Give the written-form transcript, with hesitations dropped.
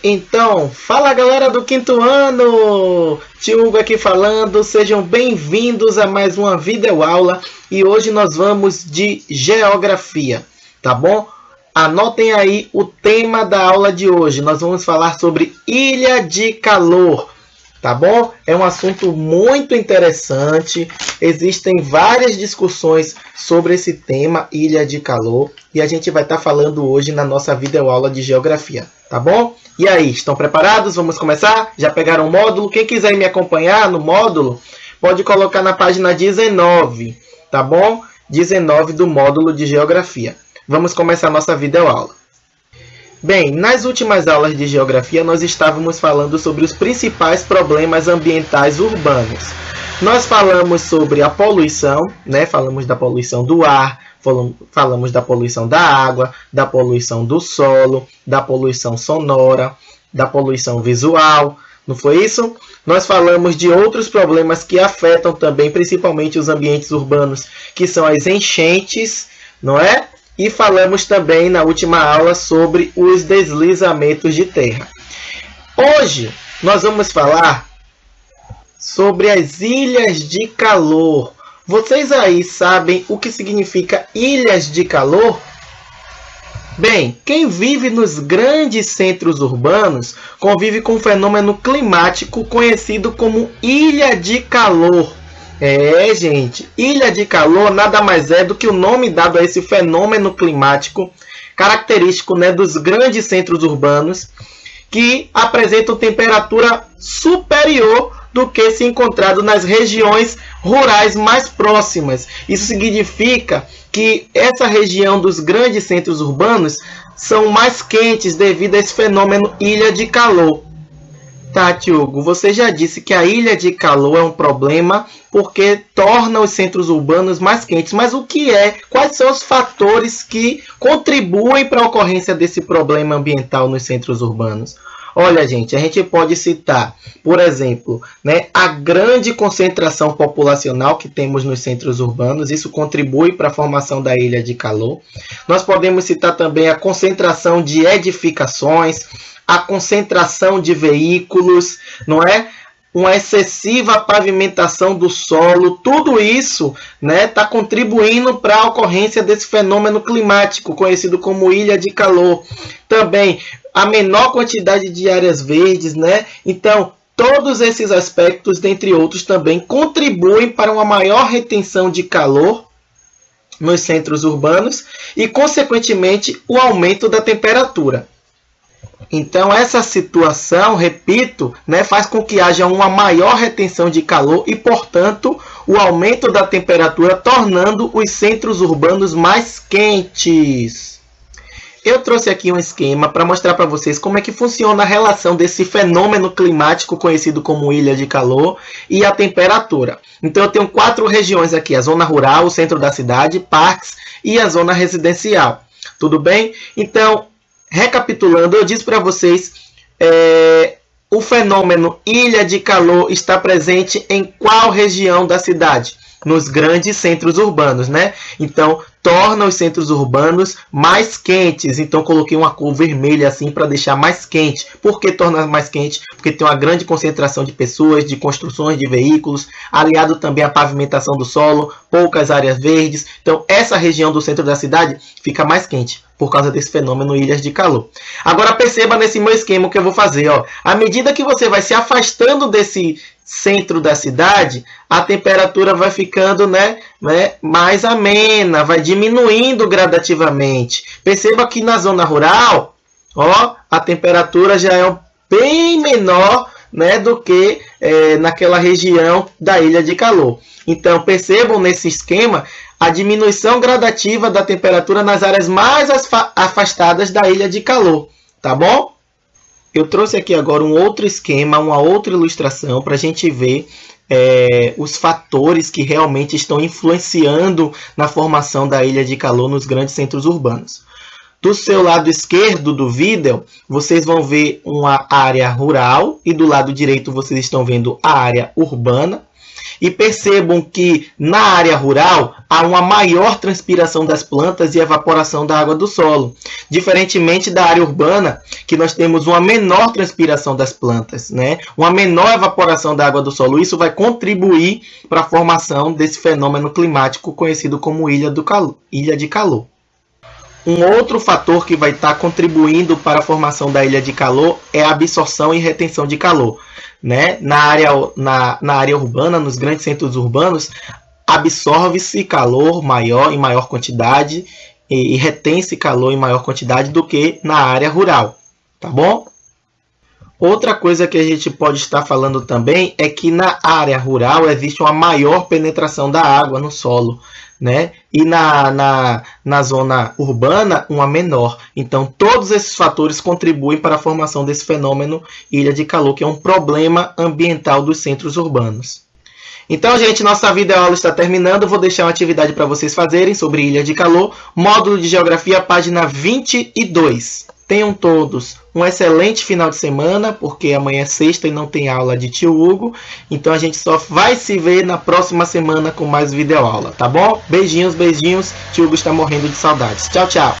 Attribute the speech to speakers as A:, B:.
A: Então, fala galera do quinto ano! Tio Hugo aqui falando, sejam bem-vindos a mais uma videoaula e hoje nós vamos de geografia, tá bom? Anotem aí o tema da aula de hoje, nós vamos falar sobre Ilha de Calor, tá bom? É um assunto muito interessante, existem várias discussões sobre esse tema, Ilha de Calor, e a gente vai estar falando hoje na nossa videoaula de geografia, tá bom? E aí, estão preparados? Vamos começar? Já pegaram o módulo? Quem quiser me acompanhar no módulo, pode colocar na página 19, tá bom? 19 do módulo de geografia. Vamos começar a nossa videoaula. Bem, nas últimas aulas de geografia, nós estávamos falando sobre os principais problemas ambientais urbanos. Nós falamos sobre a poluição, né? Falamos da poluição do ar, falamos da poluição da água, da poluição do solo, da poluição sonora, da poluição visual, não foi isso? Nós falamos de outros problemas que afetam também, principalmente os ambientes urbanos, que são as enchentes, não é? E falamos também na última aula sobre os deslizamentos de terra. Hoje nós vamos falar sobre as ilhas de calor. Vocês aí sabem o que significa ilhas de calor? Bem, quem vive nos grandes centros urbanos convive com um fenômeno climático conhecido como ilha de calor. Gente, ilha de calor nada mais é do que o nome dado a esse fenômeno climático característico, né, dos grandes centros urbanos que apresentam temperatura superior do que se encontrado nas regiões rurais mais próximas. Isso significa que essa região dos grandes centros urbanos são mais quentes devido a esse fenômeno ilha de calor. Tá, Tiago, você já disse que a ilha de calor é um problema porque torna os centros urbanos mais quentes. Mas o que é? Quais são os fatores que contribuem para a ocorrência desse problema ambiental nos centros urbanos? Olha, gente, a gente pode citar, por exemplo, né, a grande concentração populacional que temos nos centros urbanos. Isso contribui para a formação da ilha de calor. Nós podemos citar também a concentração de edificações, a concentração de veículos, não é? Uma excessiva pavimentação do solo, tudo isso, né, está contribuindo para a ocorrência desse fenômeno climático, conhecido como ilha de calor. Também a menor quantidade de áreas verdes, né? Então, todos esses aspectos, dentre outros, também contribuem para uma maior retenção de calor nos centros urbanos e, consequentemente, o aumento da temperatura. Então, essa situação, repito, né, faz com que haja uma maior retenção de calor e, portanto, o aumento da temperatura, tornando os centros urbanos mais quentes. Eu trouxe aqui um esquema para mostrar para vocês como é que funciona a relação desse fenômeno climático conhecido como ilha de calor e a temperatura. Então, eu tenho 4 regiões aqui: a zona rural, o centro da cidade, parques e a zona residencial. Tudo bem? Então, recapitulando, eu disse para vocês, o fenômeno ilha de calor está presente em qual região da cidade? Nos grandes centros urbanos, né? Então, torna os centros urbanos mais quentes. Então, coloquei uma cor vermelha assim para deixar mais quente. Por que torna mais quente? Porque tem uma grande concentração de pessoas, de construções de veículos, aliado também à pavimentação do solo, poucas áreas verdes. Então, essa região do centro da cidade fica mais quente por causa desse fenômeno ilhas de calor. Agora, perceba nesse meu esquema o que eu vou fazer. Ó. À medida que você vai se afastando desse centro da cidade, a temperatura vai ficando, né, mais amena, vai diminuindo gradativamente. Perceba que na zona rural, ó, a temperatura já é bem menor, né, do que naquela região da ilha de calor. Então, percebam nesse esquema a diminuição gradativa da temperatura nas áreas mais afastadas da ilha de calor, tá bom? Eu trouxe aqui agora um outro esquema, uma outra ilustração para a gente ver os fatores que realmente estão influenciando na formação da ilha de calor nos grandes centros urbanos. Do seu lado esquerdo do vídeo, vocês vão ver uma área rural e do lado direito vocês estão vendo a área urbana. E percebam que na área rural há uma maior transpiração das plantas e evaporação da água do solo, diferentemente da área urbana, que nós temos uma menor transpiração das plantas, né? Uma menor evaporação da água do solo. Isso vai contribuir para a formação desse fenômeno climático conhecido como ilha de calor. Um outro fator que vai estar contribuindo para a formação da ilha de calor é a absorção e retenção de calor, né? Na área urbana, nos grandes centros urbanos, absorve-se calor em maior quantidade e retém-se calor em maior quantidade do que na área rural, tá bom? Outra coisa que a gente pode estar falando também é que na área rural existe uma maior penetração da água no solo, né? E na zona urbana, uma menor. Então, todos esses fatores contribuem para a formação desse fenômeno ilha de calor, que é um problema ambiental dos centros urbanos. Então, gente, nossa videoaula está terminando. Vou deixar uma atividade para vocês fazerem sobre ilha de calor. Módulo de Geografia, página 22. Tenham todos um excelente final de semana, porque amanhã é sexta e não tem aula de tio Hugo. Então a gente só vai se ver na próxima semana com mais videoaula, tá bom? Beijinhos, beijinhos. Tio Hugo está morrendo de saudades. Tchau, tchau.